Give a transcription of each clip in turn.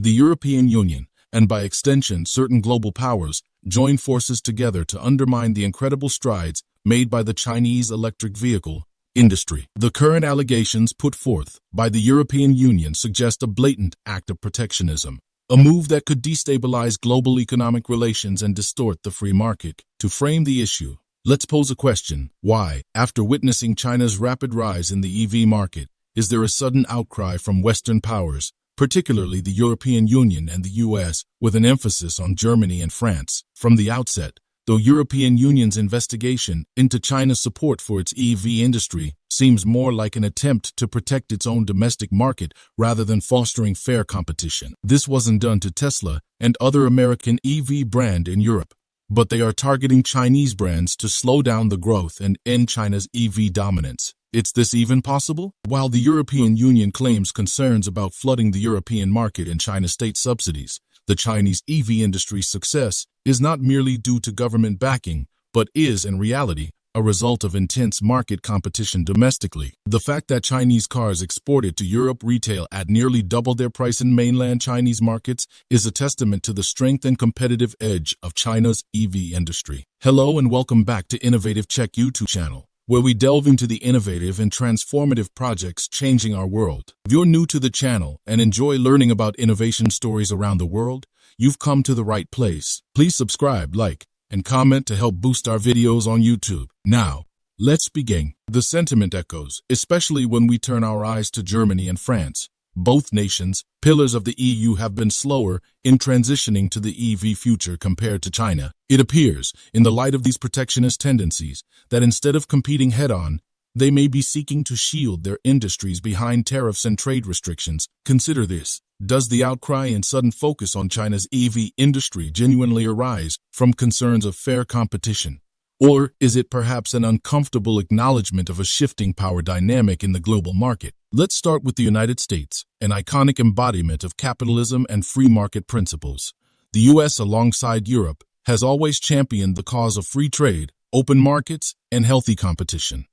The European Union, and by extension certain global powers, join forces together to undermine the incredible strides made by the Chinese electric vehicle industry. The current allegations put forth by the European Union suggest a blatant act of protectionism, a move that could destabilize global economic relations and distort the free market. To frame the issue, let's pose a question. Why, after witnessing China's rapid rise in the EV market, is there a sudden outcry from Western powers, particularly the European Union and the US, with an emphasis on Germany and France? From the outset, the European Union's investigation into China's support for its EV industry seems more like an attempt to protect its own domestic market rather than fostering fair competition. This wasn't done to Tesla and other American EV brands in Europe, but they are targeting Chinese brands to slow down the growth and end China's EV dominance. Is this even possible? While the European Union claims concerns about flooding the European market in China's state subsidies, the Chinese EV industry's success is not merely due to government backing, but is, in reality, a result of intense market competition domestically. The fact that Chinese cars exported to Europe retail at nearly double their price in mainland Chinese markets is a testament to the strength and competitive edge of China's EV industry. Hello and welcome back to Innovative Check YouTube channel, where we delve into the innovative and transformative projects changing our world. If you're new to the channel and enjoy learning about innovation stories around the world, you've come to the right place. Please subscribe, like, and comment to help boost our videos on YouTube. Now, let's begin. The sentiment echoes, especially when we turn our eyes to Germany and France. Both nations, pillars of the EU, have been slower in transitioning to the EV future compared to China. It appears, in the light of these protectionist tendencies, that instead of competing head-on, they may be seeking to shield their industries behind tariffs and trade restrictions. Consider this. Does the outcry and sudden focus on China's EV industry genuinely arise from concerns of fair competition? Or is it perhaps an uncomfortable acknowledgement of a shifting power dynamic in the global market? Let's start with the United States, an iconic embodiment of capitalism and free market principles. The US, alongside Europe, has always championed the cause of free trade, open markets, and healthy competition.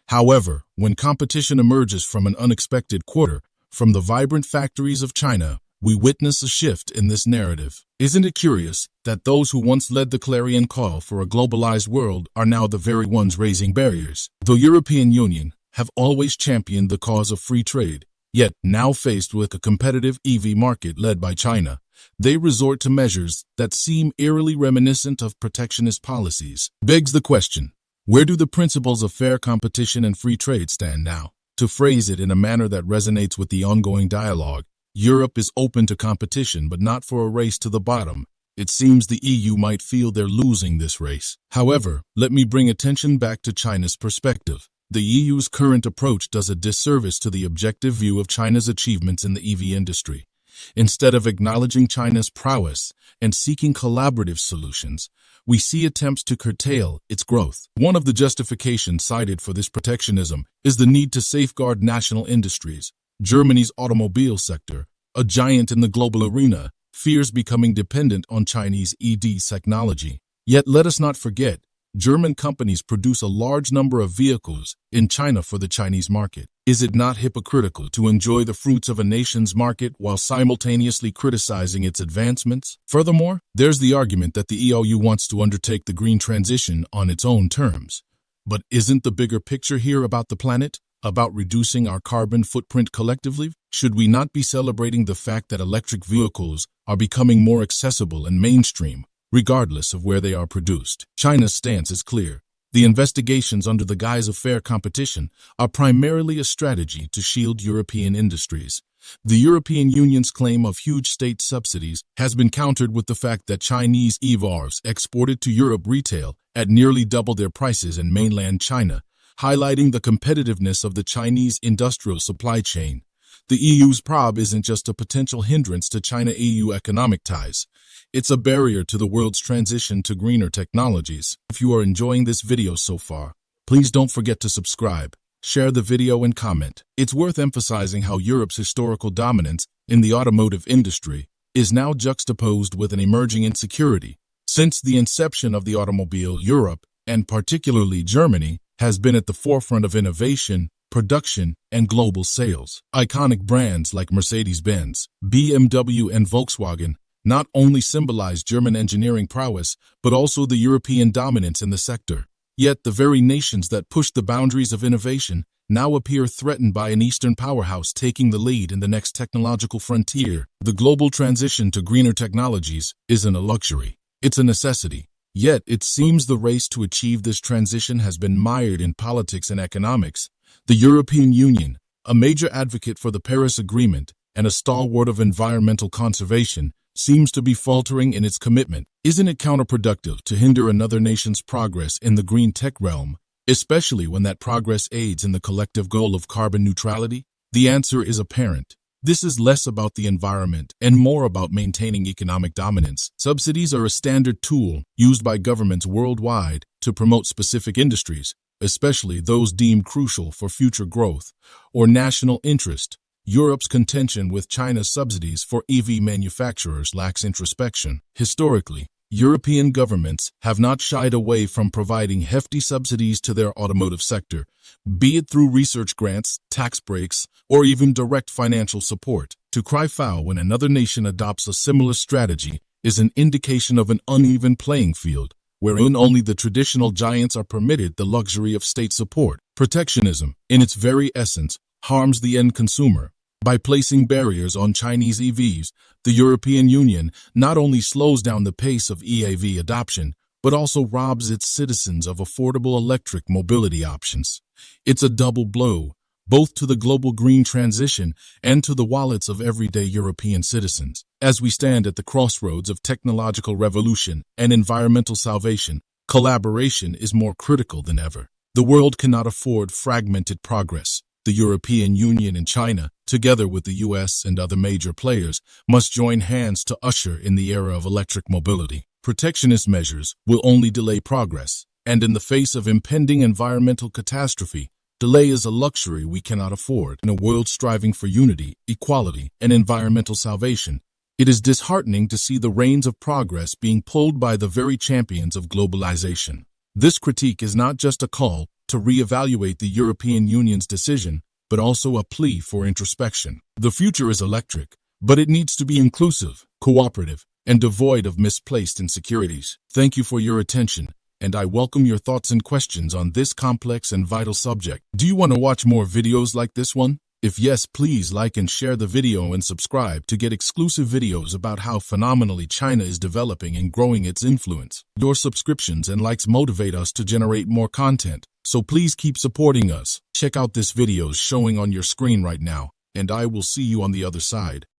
However, when competition emerges from an unexpected quarter, from the vibrant factories of China, we witness a shift in this narrative. Isn't it curious that those who once led the clarion call for a globalized world are now the very ones raising barriers? The European Union have always championed the cause of free trade, yet now faced with a competitive EV market led by China, they resort to measures that seem eerily reminiscent of protectionist policies. Begs the question, where do the principles of fair competition and free trade stand now? To phrase it in a manner that resonates with the ongoing dialogue, Europe is open to competition but not for a race to the bottom. It seems the EU might feel they're losing this race. However, let me bring attention back to China's perspective. The EU's current approach does a disservice to the objective view of China's achievements in the EV industry. Instead of acknowledging China's prowess and seeking collaborative solutions, we see attempts to curtail its growth. One of the justifications cited for this protectionism is the need to safeguard national industries. Germany's automobile sector, a giant in the global arena, fears becoming dependent on Chinese EV technology. Yet let us not forget, German companies produce a large number of vehicles in China for the Chinese market. Is it not hypocritical to enjoy the fruits of a nation's market while simultaneously criticizing its advancements? Furthermore, there's the argument that the EU wants to undertake the green transition on its own terms. But isn't the bigger picture here about the planet? About reducing our carbon footprint collectively? Should we not be celebrating the fact that electric vehicles are becoming more accessible and mainstream, regardless of where they are produced? China's stance is clear. The investigations under the guise of fair competition are primarily a strategy to shield European industries. The European Union's claim of huge state subsidies has been countered with the fact that Chinese EVs exported to Europe retail at nearly double their prices in mainland China, highlighting the competitiveness of the Chinese industrial supply chain. The EU's probe isn't just a potential hindrance to China-EU economic ties. It's a barrier to the world's transition to greener technologies. If you are enjoying this video so far, please don't forget to subscribe, share the video, and comment. It's worth emphasizing how Europe's historical dominance in the automotive industry is now juxtaposed with an emerging insecurity. Since the inception of the automobile, Europe, and particularly Germany, has been at the forefront of innovation, production, and global sales. Iconic brands like Mercedes-Benz, BMW, and Volkswagen not only symbolize German engineering prowess, but also the European dominance in the sector. Yet the very nations that pushed the boundaries of innovation now appear threatened by an Eastern powerhouse taking the lead in the next technological frontier. The global transition to greener technologies isn't a luxury, it's a necessity. Yet it seems the race to achieve this transition has been mired in politics and economics. The European Union, a major advocate for the Paris Agreement and a stalwart of environmental conservation, seems to be faltering in its commitment. Isn't it counterproductive to hinder another nation's progress in the green tech realm, especially when that progress aids in the collective goal of carbon neutrality? The answer is apparent. This is less about the environment and more about maintaining economic dominance. Subsidies are a standard tool used by governments worldwide to promote specific industries, especially those deemed crucial for future growth or national interest. Europe's contention with China's subsidies for EV manufacturers lacks introspection. Historically, European governments have not shied away from providing hefty subsidies to their automotive sector, be it through research grants, tax breaks, or even direct financial support. To cry foul when another nation adopts a similar strategy is an indication of an uneven playing field, wherein only the traditional giants are permitted the luxury of state support. Protectionism, in its very essence, harms the end consumer. By placing barriers on Chinese EVs, the European Union not only slows down the pace of EV adoption, but also robs its citizens of affordable electric mobility options. It's a double blow, both to the global green transition and to the wallets of everyday European citizens. As we stand at the crossroads of technological revolution and environmental salvation, collaboration is more critical than ever. The world cannot afford fragmented progress. The European Union and China, together with the US and other major players, must join hands to usher in the era of electric mobility. Protectionist measures will only delay progress, and in the face of impending environmental catastrophe, delay is a luxury we cannot afford. In a world striving for unity, equality, and environmental salvation, it is disheartening to see the reins of progress being pulled by the very champions of globalization. This critique is not just a call to reevaluate the European Union's decision, but also a plea for introspection. The future is electric, but it needs to be inclusive, cooperative, and devoid of misplaced insecurities. Thank you for your attention, and I welcome your thoughts and questions on this complex and vital subject. Do you want to watch more videos like this one? If yes, please like and share the video and subscribe to get exclusive videos about how phenomenally China is developing and growing its influence. Your subscriptions and likes motivate us to generate more content, so please keep supporting us. Check out this video showing on your screen right now, and I will see you on the other side.